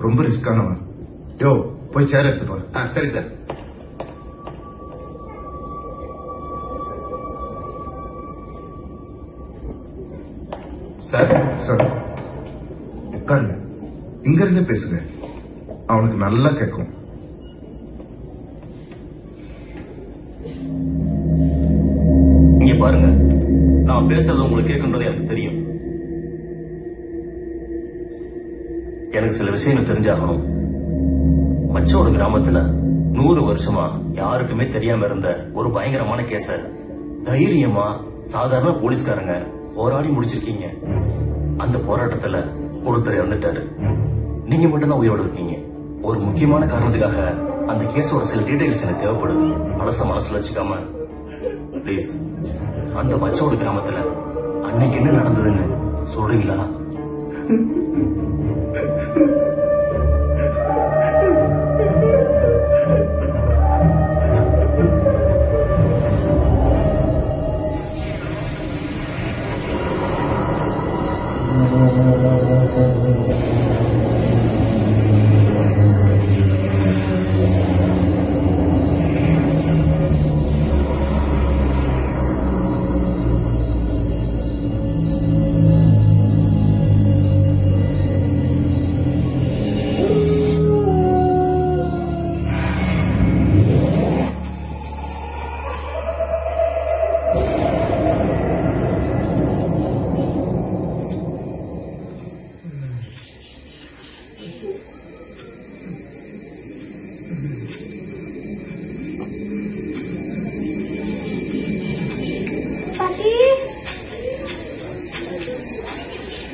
ரொம்ப ரிஸ்கானவன். யோ போய் சேர் எடுத்துப்பா. சரி சார். சார் சார் உட்காருங்க. இங்க இருந்து பேசுங்க, அவனுக்கு நல்லா கேட்கும். இங்க பாருங்க, நான் பேசுறது உங்களுக்கு கேட்குன்றது எனக்கு தெரியும். எனக்கு சில விஷயங்கள் தெரிஞ்சாகணும். மச்சோடு கிராமத்துல 100 வருஷமா யாருக்குமே தெரியாம இருந்த ஒரு பயங்கரமான கேஸ தைரியமா சாதாரண போலீஸ்காரங்க போராடி முடிச்சிருக்கீங்க. அந்த போராட்டத்துல ஒருத்தர் இறந்துட்டாரு. நீங்க மட்டும்தான் உயிரோடு இருக்கீங்க. ஒரு முக்கியமான காரணத்துக்காக அந்த கேஸோட சில டீடைல்ஸ் எனக்கு தேவைப்படுது. பழச மனசுல வச்சுக்காம பிளீஸ் அந்த மச்சோடு கிராமத்துல அன்னைக்கு என்ன நடந்ததுன்னு சொல்றீங்களா?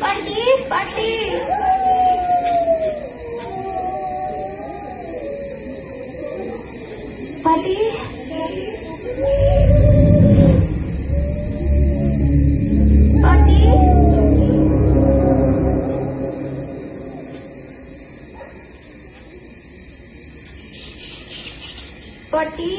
பாட்டி பாட்டி பாட்டி பாட்டி